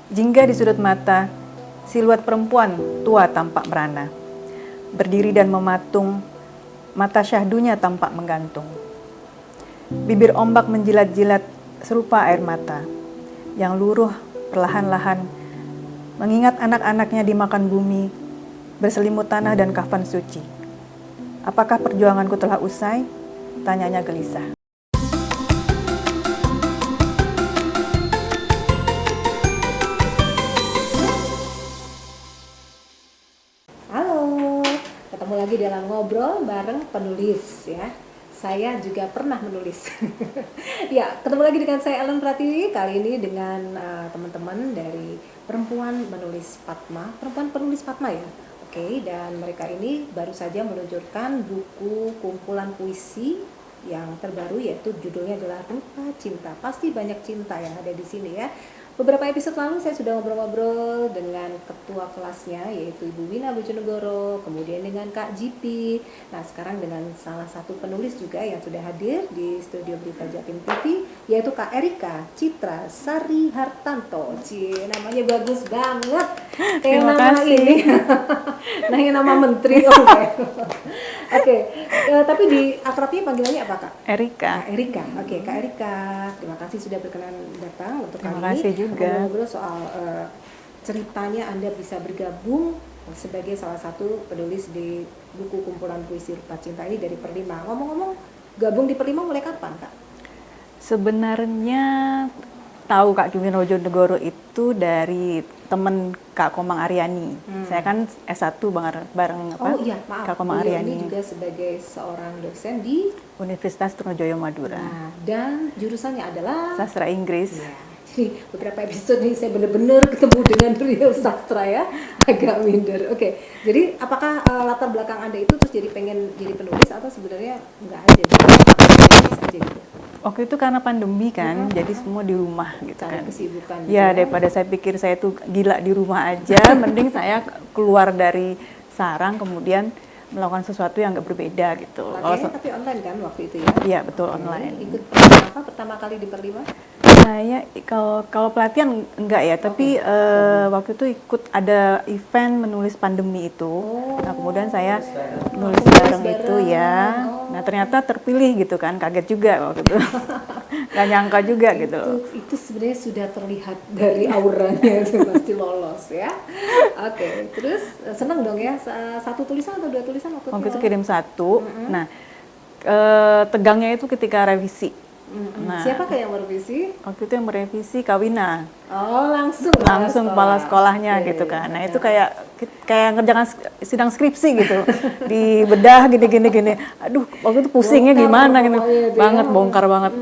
Jingga di sudut mata, siluet perempuan tua tampak merana. Berdiri dan mematung, mata syahdunya tampak menggantung. Bibir ombak menjilat-jilat serupa air mata, yang luruh perlahan-lahan, mengingat anak-anaknya dimakan bumi, berselimut tanah dan kafan suci. Apakah perjuanganku telah usai? Tanyanya gelisah. Halo, ketemu lagi dalam ngobrol bareng penulis ya. Saya juga pernah menulis. Ya, ketemu lagi dengan saya Ellen Pratiwi. Kali ini dengan teman-teman dari perempuan penulis Padma ya. Oke, dan mereka ini baru saja meluncurkan buku kumpulan puisi yang terbaru, yaitu judulnya adalah Rupa Cinta. Pasti banyak cinta yang ada di sini ya. Beberapa episode lalu saya sudah ngobrol-ngobrol dengan ketua kelasnya, yaitu Ibu Wina Bojonegoro, kemudian dengan Kak GP. Nah, sekarang dengan salah satu penulis juga yang sudah hadir di studio Berita Jatim TV, yaitu Kak Erika Citra Sari Hartanto. Namanya bagus banget. Kayak nama kasih. ini. Nah, yang nama menteri. Oke. Tapi di akrabnya panggilannya apa, Kak? Erika. Kak Erika. Oke, Kak Erika. Terima kasih sudah berkenan datang untuk Terima kali kasih ini. juga. Ngobrol soal ceritanya Anda bisa bergabung sebagai salah satu penulis di buku kumpulan puisi Rupa Cinta ini dari Perlima. Ngomong-ngomong, gabung di Perlima mulai kapan, Kak? Sebenarnya tahu Kak Jumin Bojonegoro itu dari temen Kak Komang Aryani. Saya kan S1 bareng Oh iya, maaf. Kak Komang Beliau Aryani. ini juga sebagai seorang dosen di Universitas Trunojoyo Madura. Nah, dan jurusannya adalah Sastra Inggris. ya. Jadi beberapa episode ini saya benar-benar ketemu dengan beliau sastra ya, agak minder. Oke, jadi apakah latar belakang Anda itu terus jadi pengen jadi penulis atau sebenarnya enggak aja gitu? Aja gitu. Waktu itu karena pandemi kan, jadi semua di rumah gitu Cari kan. kesibukan gitu Ya, ya. daripada saya pikir saya tuh gila di rumah aja, mending saya keluar dari sarang kemudian melakukan sesuatu yang nggak berbeda gitu. Latihannya tapi online kan waktu itu ya? Iya, betul, online. Ikut pelatihan apa pertama kali di Perlima? Saya kalau pelatihan enggak ya, tapi waktu itu ikut ada event menulis pandemi itu. Nah, kemudian saya nulis bareng itu ya. Nah, ternyata terpilih gitu kan, kaget juga waktu itu. Gak nyangka juga gitu. Itu sebenarnya sudah terlihat dari auranya itu pasti lolos ya. Oke, terus senang dong ya, satu tulisan atau dua tulisan Waktu itu kirim satu. Nah, tegangnya itu ketika revisi. Nah, siapa yang merevisi? waktu itu yang merevisi Kak Wina. Oh, langsung Kepala sekolahnya gitu kan. Nah, itu kayak ngerjakan sidang skripsi gitu. Dibedah gini. Aduh, waktu itu pusingnya gimana gitu. Banget, bongkar banget.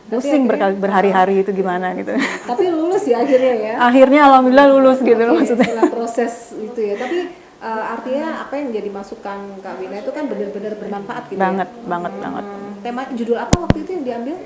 Pusing berhari-hari itu gimana gitu. Tapi lulus ya akhirnya ya. Akhirnya alhamdulillah lulus gitu loh maksudnya. Setelah proses itu ya. Tapi artinya apa yang jadi masukan Kak Wina itu kan benar-benar bermanfaat gitu Banget. Tema judul apa waktu itu yang diambil?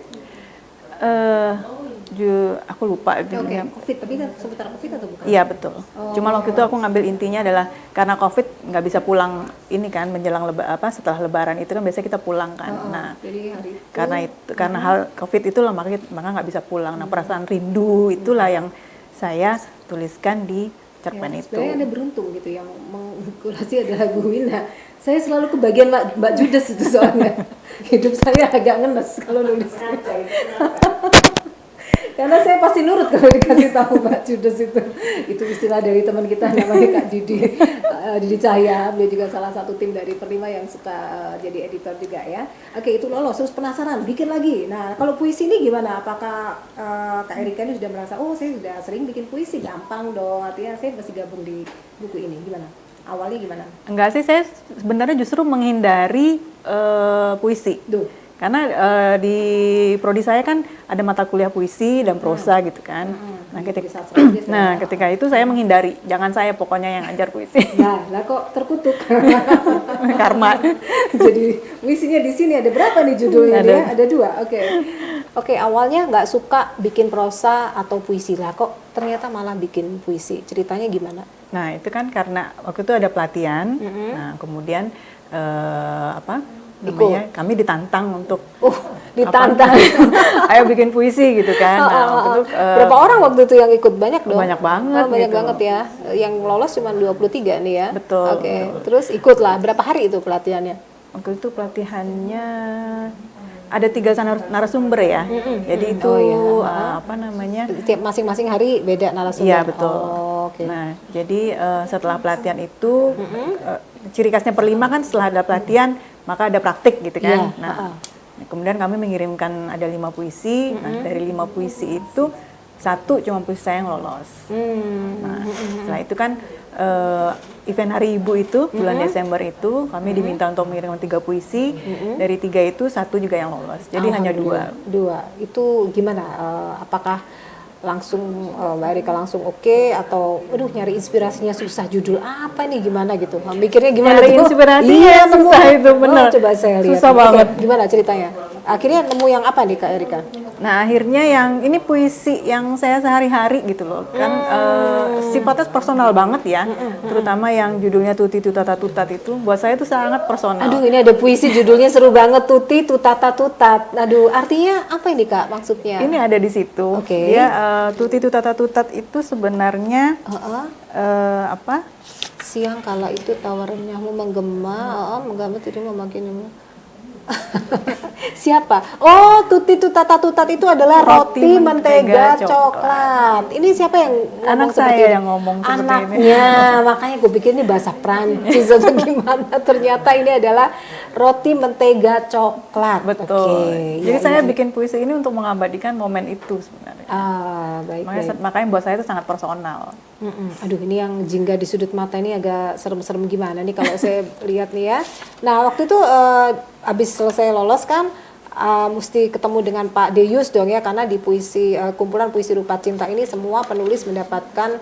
Aku lupa. Oke, COVID, tapi kan seputar COVID atau bukan? Iya betul. Cuma waktu itu aku ngambil intinya adalah karena COVID nggak bisa pulang ini kan menjelang setelah Lebaran itu kan biasanya kita pulang kan. Nah, jadi hari itu, karena hal COVID itulah maka nggak bisa pulang. Nah, perasaan rindu itulah yang saya tuliskan di cerpen itu. Sebenarnya Anda beruntung gitu yang mengkurasi adalah Bu Wina. Saya selalu kebagian Mbak Judes itu soalnya. Hidup saya agak ngenes kalau nulis. Karena saya pasti nurut kalau dikasih tahu Mbak Judes itu. Itu istilah dari teman kita namanya Kak Didi Cahya. Dia juga salah satu tim dari Perlima yang suka jadi editor juga ya. Oke, itu lolos. Terus penasaran, bikin lagi. Nah, kalau puisi ini gimana? Apakah Kak Erika ini sudah merasa, oh saya sudah sering bikin puisi, gampang dong. Artinya saya pasti gabung di buku ini. Gimana? Awalnya gimana? Enggak sih, saya sebenarnya justru menghindari puisi. Karena di prodi saya kan ada mata kuliah puisi dan prosa gitu kan. Nah, ketika itu saya menghindari, jangan saya pokoknya yang ajar puisi. Nah, lah kok terkutuk. Karma. Jadi puisinya di sini ada berapa nih judulnya? Ada 2. Oke, awalnya nggak suka bikin prosa atau puisi lah, kok ternyata malah bikin puisi. Ceritanya gimana? Nah, itu kan karena waktu itu ada pelatihan. Nah, kemudian namanya kami ditantang untuk ditantang. ayo bikin puisi gitu kan. Nah, waktu itu Berapa orang waktu itu yang ikut? Banyak dong? banyak banget Banyak gitu. banget ya. Yang lolos cuma 23 nih ya. Betul, Oke, betul. terus ikutlah. Berapa hari itu pelatihannya? Waktu itu pelatihannya ada 3 narasumber ya. Jadi itu apa namanya? Tiap masing-masing hari beda narasumber. Iya betul. Oh, oke. Nah jadi setelah pelatihan itu ciri khasnya per 5 kan setelah ada pelatihan maka ada praktik gitu kan. Iya, Nah kemudian kami mengirimkan ada 5 puisi. Nah dari 5 puisi itu 1 cuma puisi saya yang lolos. Nah setelah itu kan event Hari Ibu itu bulan Desember itu kami diminta untuk mengirimkan 3 puisi. Dari 3 itu 1 juga yang lolos. Jadi hanya 2. Dua. Itu gimana? Apakah langsung Mbak Erika langsung oke atau aduh nyari inspirasinya susah, judul apa nih gimana gitu? Mikirnya gimana Nyari tuh? inspirasinya susah itu, bener. Coba saya lihat. Susah banget. Gimana ceritanya? Akhirnya nemu yang apa nih Kak Erika? Nah akhirnya yang ini puisi yang saya sehari-hari gitu loh kan sifatnya personal banget ya, terutama yang judulnya Tuti Tutata Tutat itu buat saya itu sangat personal. Aduh ini ada puisi judulnya seru banget, Tuti Tutata Tutat. Aduh artinya apa ini Kak maksudnya? Ini ada di situ. Oke. Dia Tuti Tutata Tutat itu sebenarnya apa? Siang kala itu tawarannya menggema, menggema tidak memakin. Siapa? Oh, Tuti Tutata Tutat itu adalah roti mentega coklat. Ini siapa yang ngomong Anak seperti saya ini? yang ngomong seperti Anaknya, makanya gue pikir ini bahasa Prancis atau gimana. Ternyata ini adalah roti mentega coklat. Betul. Oke, Jadi ya, saya ya. bikin puisi ini untuk mengabadikan momen itu sebenarnya. Baik. Makanya buat saya itu sangat personal. Aduh ini yang jingga di sudut mata ini agak serem-serem gimana nih kalau saya lihat nih ya. Nah waktu itu habis selesai lolos kan mesti ketemu dengan Pak Deyus dong ya, karena di puisi kumpulan puisi Rupa Cinta ini semua penulis mendapatkan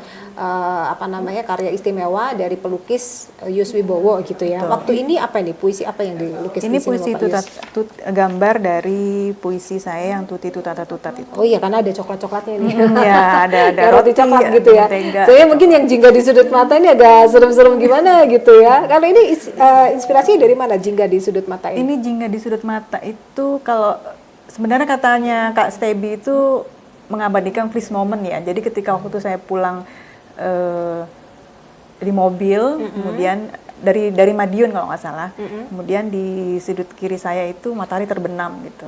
karya istimewa dari pelukis Yus Wibowo gitu ya. Betul. Waktu ini apa nih puisi apa yang dilukis Ini di sini puisi Bapak Yus? gambar dari puisi saya yang Tuti Tutata Tutat itu. Oh iya karena ada coklat-coklatnya nih. Ya ada Ya, roti coklat gitu ya. mentega. Saya mungkin yang jingga di sudut mata ini agak serem-serem gimana gitu ya. Kalau ini inspirasinya dari mana jingga di sudut mata ini? Ini jingga di sudut mata itu kalau sebenarnya katanya Kak Stebi itu mengabadikan freeze moment ya. Jadi ketika waktu itu saya pulang di mobil, kemudian dari Madiun kalau nggak salah, kemudian di sudut kiri saya itu matahari terbenam gitu.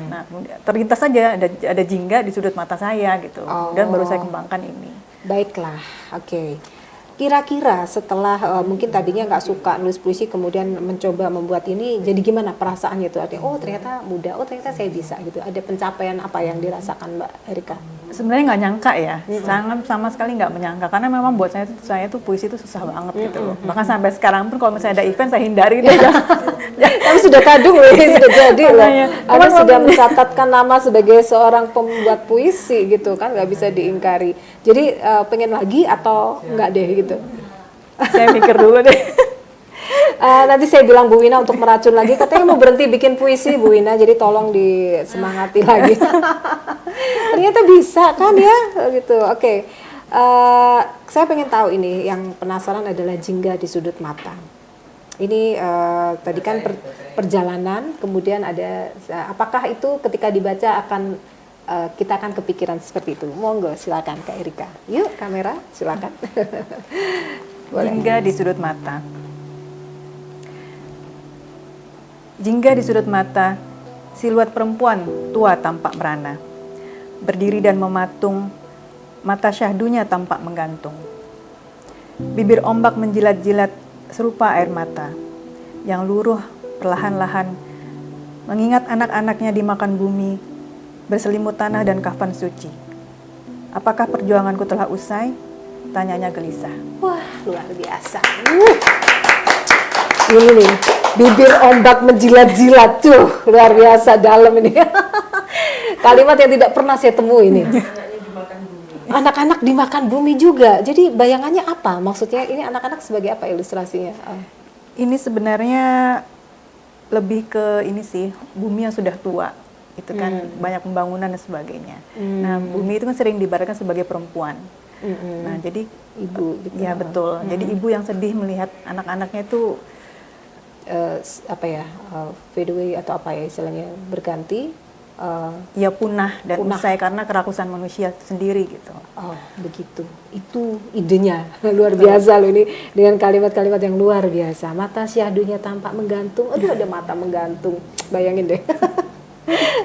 Nah, kemudian terlintas saja ada jingga di sudut mata saya gitu. Dan baru saya kembangkan ini. Baiklah, oke. Kira-kira setelah mungkin tadinya nggak suka nulis puisi, kemudian mencoba membuat ini, jadi gimana perasaannya itu? Artinya, oh ternyata mudah, oh ternyata saya bisa gitu. Ada pencapaian apa yang dirasakan Mbak Erika? Sebenarnya nggak nyangka ya, sangat sama sekali nggak menyangka, karena memang buat saya tuh puisi itu susah banget gitu loh. Bahkan sampai sekarang pun kalau misalnya ada event saya hindari deh. Tapi sudah kadung loh, ini sudah jadi loh. Makanya. Anda sudah mencatatkan nama sebagai seorang pembuat puisi gitu kan, nggak bisa diingkari. Jadi pengen lagi atau nggak deh gitu? Saya mikir dulu deh. Nanti saya bilang Bu Wina untuk meracun lagi, katanya mau berhenti bikin puisi Bu Wina, jadi tolong disemangati lagi. Ternyata bisa kan ya gitu. Oke. Saya pengen tahu ini, yang penasaran adalah jingga di sudut mata. Ini tadi kan perjalanan, kemudian ada apakah itu ketika dibaca akan kita akan kepikiran seperti itu. Monggo silakan Kak Erika. Yuk kamera silakan. Jingga di sudut mata. Jingga di sudut mata, siluet perempuan tua tampak merana. Berdiri dan mematung, mata syahdunya tampak menggantung. Bibir ombak menjilat-jilat serupa air mata, yang luruh perlahan-lahan, mengingat anak-anaknya dimakan bumi, berselimut tanah dan kafan suci. Apakah perjuanganku telah usai? Tanyanya gelisah. Wah, luar biasa. Ini nih, bibir ombak menjilat-jilat tuh, luar biasa dalam ini. Kalimat yang tidak pernah saya temui ini. Anak-anak dimakan bumi juga. Jadi bayangannya apa? Maksudnya ini anak-anak sebagai apa ilustrasinya? Ini sebenarnya lebih ke ini sih, bumi yang sudah tua. Itu kan banyak pembangunan dan sebagainya. Nah, bumi itu kan sering diibaratkan sebagai perempuan. Nah, jadi ibu gitu. Ya betul. Jadi ibu yang sedih melihat anak-anaknya itu apa ya, fade away atau apa ya istilahnya, berganti. Ya punah dan Punah. usai karena kerakusan manusia sendiri gitu. Oh begitu, itu idenya luar biasa loh ini, dengan kalimat-kalimat yang luar biasa. Mata syahdunya tampak menggantung, aduh ada mata menggantung, bayangin deh.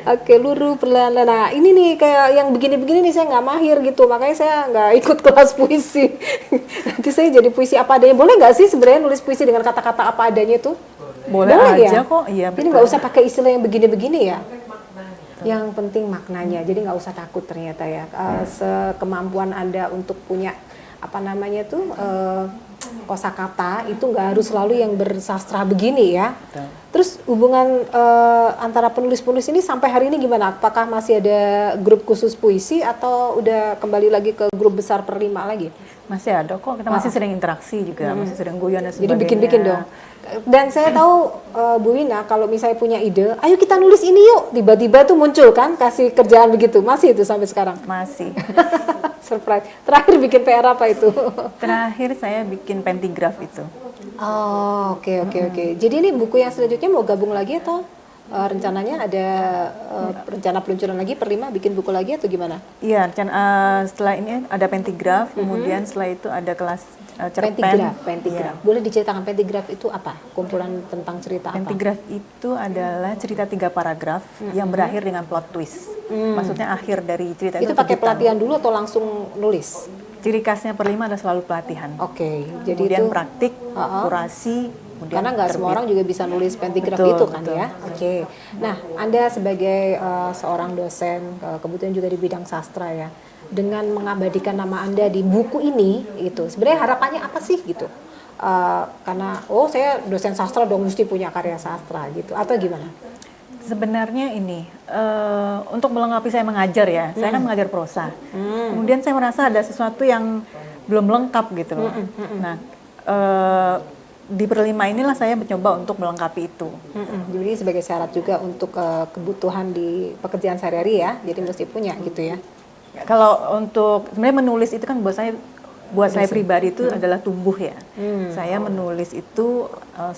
Oke, luruh perlahan-lahan. Nah ini nih kayak yang begini-begini nih saya nggak mahir gitu, makanya saya nggak ikut kelas puisi. Nanti saya jadi puisi apa adanya, boleh nggak sih sebenarnya nulis puisi dengan kata-kata apa adanya itu? Boleh aja kok, iya Jadi betul. nggak usah pakai istilah yang begini-begini ya. Yang penting maknanya, jadi nggak usah takut ternyata ya. Sekemampuan Anda untuk punya apa namanya tuh kosakata itu nggak harus selalu yang bersastra begini ya. Betul. Terus hubungan antara penulis-penulis ini sampai hari ini gimana? Apakah masih ada grup khusus puisi atau udah kembali lagi ke grup besar per 5 lagi? Masih ada kok, kita masih sering interaksi juga, masih sering guyon dan Jadi sebagainya. bikin-bikin dong. Dan saya tahu Bu Wina kalau misalnya punya ide, ayo kita nulis ini yuk. Tiba-tiba tuh muncul kan, kasih kerjaan begitu. Masih itu sampai sekarang? Masih. Surprise. Terakhir bikin PR apa itu? Terakhir saya bikin pentigraf itu. Oh, oke. Jadi ini buku yang selanjutnya mau gabung lagi atau rencananya ada rencana peluncuran lagi per 5 bikin buku lagi atau gimana? Iya, setelah ini ada pentigraf, kemudian setelah itu ada kelas cerpen. Pentigraf. Iya. Boleh diceritakan pentigraf itu apa? Kumpulan tentang cerita apa? Pentigraf itu adalah cerita 3 paragraf yang berakhir dengan plot twist. Maksudnya akhir dari cerita Itu itu pakai kejutan. pelatihan dulu atau langsung nulis? Ciri khasnya per 5 adalah selalu pelatihan. Oke, jadi Kemudian itu praktik, kurasi, kemudian karena nggak semua terbit. orang juga bisa nulis pentigraf Betul, itu kan betul. ya. Oke. Nah, Anda sebagai seorang dosen, kebetulan juga di bidang sastra ya, dengan mengabadikan nama Anda di buku ini, itu sebenarnya harapannya apa sih gitu? Karena saya dosen sastra dong mesti punya karya sastra gitu, atau gimana? Sebenarnya ini untuk melengkapi saya mengajar ya, saya kan mengajar prosa. Kemudian saya merasa ada sesuatu yang belum lengkap gitu loh. Nah, di perlima inilah saya mencoba untuk melengkapi itu. Jadi sebagai syarat juga untuk kebutuhan di pekerjaan sehari-hari ya, jadi mesti punya gitu ya. Kalau untuk sebenarnya menulis itu kan buat saya pribadi itu adalah tumbuh ya. Saya menulis itu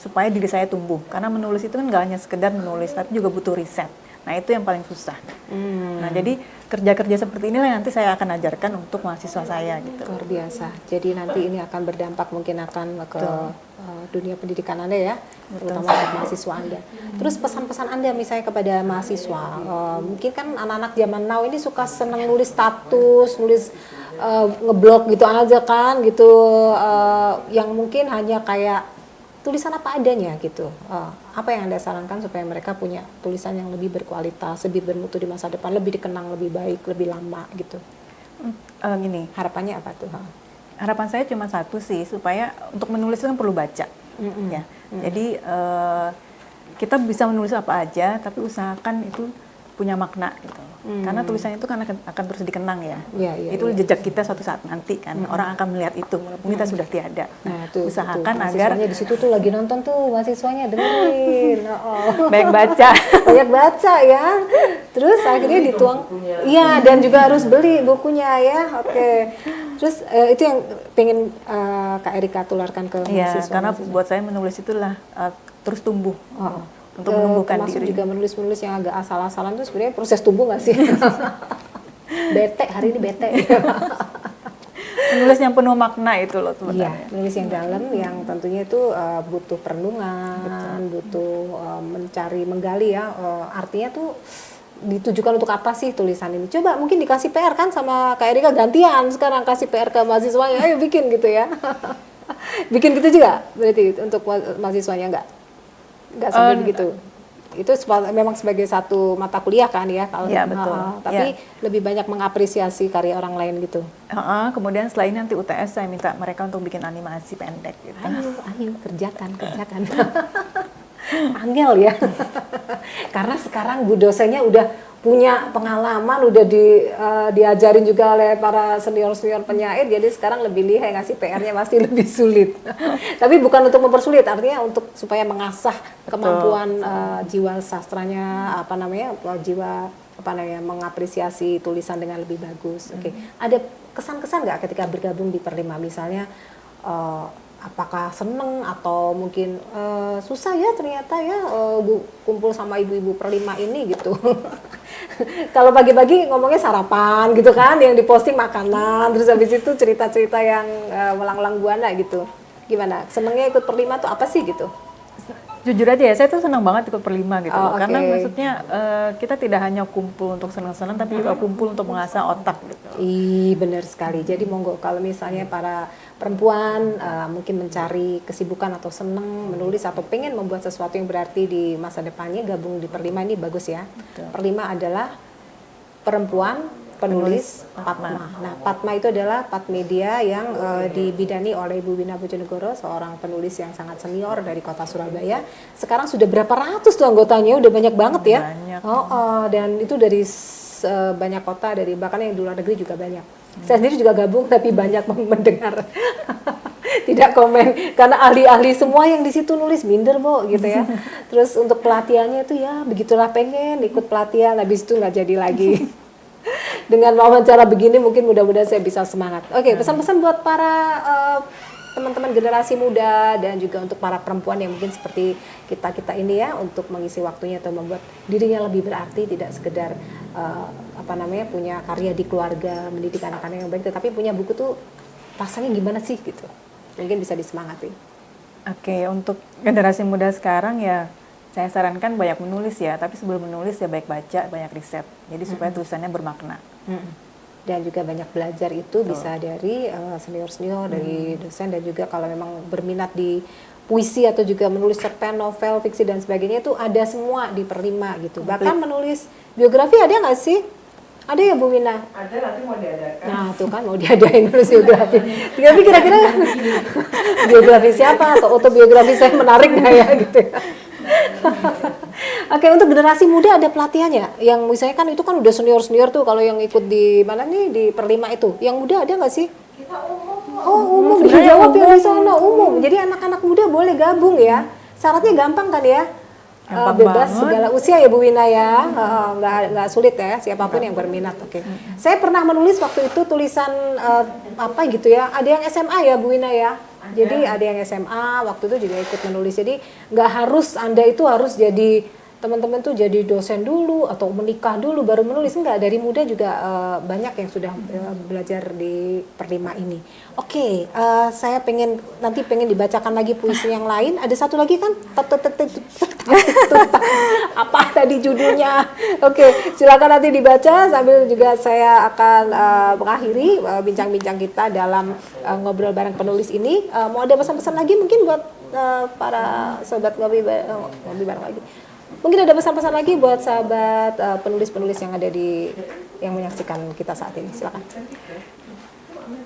supaya diri saya tumbuh. Karena menulis itu kan nggak hanya sekedar menulis, tapi juga butuh riset. Nah itu yang paling susah. Nah jadi kerja-kerja seperti inilah yang nanti saya akan ajarkan untuk mahasiswa saya gitu. Luar biasa. Jadi nanti ini akan berdampak mungkin akan ke dunia pendidikan Anda ya, terutama untuk mahasiswa Anda. Terus pesan-pesan Anda misalnya kepada mahasiswa, mungkin kan anak-anak zaman now ini suka seneng nulis status, nulis ngeblog gitu aja kan, gitu, yang mungkin hanya kayak tulisan apa adanya gitu. Apa yang Anda sarankan supaya mereka punya tulisan yang lebih berkualitas, lebih bermutu di masa depan, lebih dikenang lebih baik, lebih lama gitu? Gini, Harapannya apa tuh? harapan saya cuma satu sih, supaya untuk menulis itu kan perlu baca. Ya. Jadi kita bisa menulis apa aja, tapi usahakan itu punya makna gitu. Karena tulisan itu kan akan terus dikenang ya. Itu jejak kita suatu saat nanti kan, orang akan melihat itu walaupun kita sudah tiada. Nah, tuh, usahakan tuh, agar mahasiswanya di situ tuh lagi nonton tuh, mahasiswanya dengerin. baik baca. Banyak baca ya. Terus akhirnya dituang. Iya, dan juga harus beli bukunya ya. Oke. Terus itu yang pengen Kak Erika tularkan ke Iya, mahasiswa. karena buat saya menulis itulah terus tumbuh. Untuk menumbuhkan termasuk diri. juga menulis-menulis yang agak asal-asalan tuh sebenarnya proses tumbuh nggak sih? Bete, hari ini bete. Menulis yang penuh makna itu loh Iya, sebenarnya. menulis yang dalam yang tentunya itu butuh perenungan, butuh mencari, menggali ya. Artinya tuh ditujukan untuk apa sih tulisan ini? Coba mungkin dikasih PR kan sama Kak Erika, gantian sekarang kasih PR ke mahasiswanya, ayo bikin gitu ya. Bikin gitu juga berarti untuk mahasiswanya nggak sampai begitu. Itu memang sebagai satu mata kuliah kan ya kalau Iya, betul. tapi lebih banyak mengapresiasi karya orang lain gitu. Kemudian setelah ini nanti UTS saya minta mereka untuk bikin animasi pendek gitu. Ayo kerjakan. Angel ya. Karena sekarang Bu dosennya udah punya pengalaman, udah diajarin juga oleh para senior-senior penyair, jadi sekarang lebih lihai ngasih PR-nya pasti lebih sulit. Tapi bukan untuk mempersulit, artinya untuk supaya mengasah kemampuan jiwa sastranya, jiwa mengapresiasi tulisan dengan lebih bagus. Oke. Ada kesan-kesan nggak ketika bergabung di Perlima, misalnya apakah seneng atau mungkin susah ya ternyata ya kumpul sama ibu-ibu perlima ini gitu. Kalau pagi-pagi ngomongnya sarapan gitu kan, yang diposting makanan, terus habis itu cerita-cerita yang melanglang buana gitu. Gimana? Senengnya ikut perlima tuh apa sih gitu? Jujur aja ya, saya tuh senang banget ikut perlima gitu loh. Oh, Karena oke. maksudnya kita tidak hanya kumpul untuk senang-senang, tapi juga kumpul untuk mengasah otak gitu. Ih, benar sekali. Jadi monggo kalau misalnya para perempuan mungkin mencari kesibukan atau seneng menulis atau pengen membuat sesuatu yang berarti di masa depannya, gabung di Perlima ini bagus ya. Betul. Perlima adalah perempuan penulis Padma. Nah, Padma itu adalah Padmedia yang dibidani oleh Ibu Wina Bojonegoro, seorang penulis yang sangat senior dari kota Surabaya. Sekarang sudah berapa ratus tuh anggotanya, udah banyak banget ya. Banyak. Dan itu dari banyak kota, dari bahkan yang di luar negeri juga banyak. Saya sendiri juga gabung tapi banyak mendengar. Tidak komen karena ahli-ahli semua yang di situ nulis minder Bu gitu ya. Terus untuk pelatihannya itu ya begitulah, pengen ikut pelatihan habis itu nggak jadi lagi. Dengan wawancara begini mungkin mudah-mudahan saya bisa semangat. Oke, pesan-pesan buat para teman-teman generasi muda dan juga untuk para perempuan yang mungkin seperti kita ini ya, untuk mengisi waktunya atau membuat dirinya lebih berarti, tidak sekedar punya karya di keluarga, mendidik anak-anak yang baik, tetapi punya buku tuh rasanya gimana sih gitu. Mungkin bisa disemangati. Oke, untuk generasi muda sekarang ya saya sarankan banyak menulis ya, tapi sebelum menulis ya baik baca, banyak riset. Jadi supaya tulisannya bermakna. Dan juga banyak belajar itu bisa dari senior-senior, dari dosen, dan juga kalau memang berminat di puisi atau juga menulis cerpen, novel, fiksi dan sebagainya itu ada semua di Perlima gitu. Bahkan menulis biografi ada nggak sih? Ada ya Bu Wina? Ada, nanti mau diadakan. Nah tuh kan mau diadain nulis biografi. Tapi kira-kira biografi siapa atau autobiografi saya menarik nggak ya gitu ya? Oke, untuk generasi muda ada pelatihannya yang misalnya kan itu kan udah senior-senior tuh, kalau yang ikut di mana nih di Perlima itu. Yang muda ada nggak sih? Kita umum. Oh, umum. Dijawab yang di sana umum. Jadi anak-anak muda boleh gabung ya. Syaratnya gampang kan ya? Bebas banget. segala usia ya Bu Wina ya. Nggak sulit ya, siapapun yang berminat. Oke. Saya pernah menulis waktu itu tulisan apa gitu ya. Ada yang SMA ya Bu Wina ya. Jadi ada yang SMA waktu itu juga ikut menulis. Jadi nggak harus Anda itu harus jadi, teman-teman tuh jadi dosen dulu atau menikah dulu baru menulis. Enggak, dari muda juga banyak yang sudah belajar di Perlima ini. Oke, saya nanti pengen dibacakan lagi puisi yang lain. Ada satu lagi kan? Apa tadi judulnya? Oke, silakan nanti dibaca sambil juga saya akan mengakhiri bincang-bincang kita dalam ngobrol bareng penulis ini. Mau ada pesan-pesan lagi mungkin buat para sobat ngopi bareng lagi? Mungkin ada pesan-pesan lagi buat sahabat penulis-penulis yang ada yang menyaksikan kita saat ini. Silakan.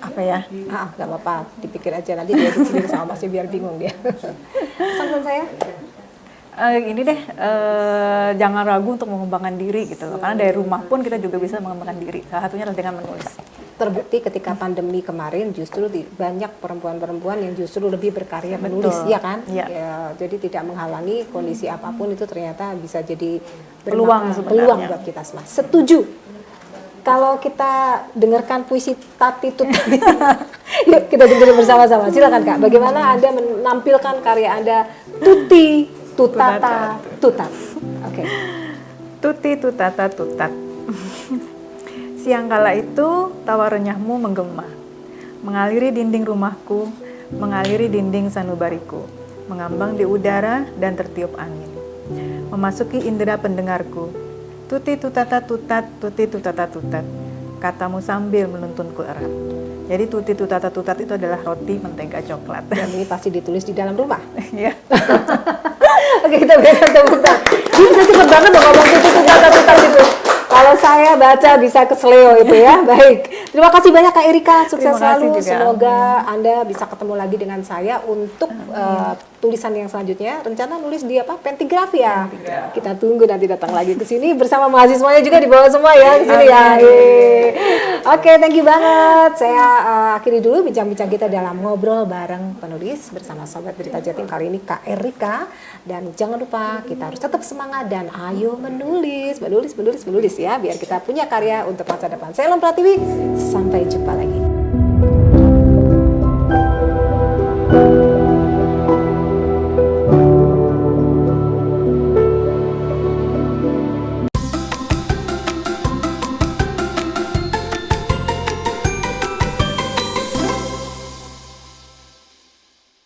Apa ya? Nggak apa-apa, dipikir aja nanti dia sendiri sama Masnya biar bingung dia. Pesan-pesan saya? Ini deh, jangan ragu untuk mengembangkan diri gitu loh. Karena dari rumah pun kita juga bisa mengembangkan diri. Salah satunya adalah dengan menulis. Terbukti ketika pandemi kemarin justru banyak perempuan-perempuan yang justru lebih berkarya menulis, ya kan? Ya. Ya, jadi tidak menghalangi kondisi apapun itu ternyata bisa jadi Peluang peluang sebenarnya. buat kita semua. Setuju. Kalau kita dengarkan puisi Tati Tutat, yuk kita dengerin bersama-sama. Silakan Kak, bagaimana Anda menampilkan karya Anda Tuti Tutata Tutat. Oke. Tuti tutata tutat. Siang kala itu tawa renyahmu menggema, mengaliri dinding rumahku, mengaliri dinding sanubariku, mengambang di udara dan tertiup angin. Memasuki indera pendengarku, tuti tutata tutat, tuti tutata tutat. Katamu sambil menuntunku erat. Jadi tuti tutata tutat itu adalah roti mentega coklat. Dan ini pasti ditulis di dalam rumah. Ya. Oke, kita berikan tepuk tangan. Dia bisa cepet banget dong ngomong tutat itu. Kalau saya baca bisa kesleo itu ya. Baik. Terima kasih banyak Kak Erika. Sukses Terima kasih selalu. juga. Semoga Anda bisa ketemu lagi dengan saya untuk tulisan yang selanjutnya. Rencana nulis di apa? Pentigrafi ya. Kita tunggu nanti datang lagi ke sini bersama mahasiswanya juga, dibawa semua ya ke sini ya. Oke, thank you banget. Saya akhiri dulu bincang-bincang kita dalam ngobrol bareng penulis bersama Sobat Berita Jatim kali ini Kak Erika. Dan jangan lupa kita harus tetap semangat dan ayo menulis ya, biar kita punya karya untuk masa depan. Saya Ellen Pratiwi, sampai jumpa lagi.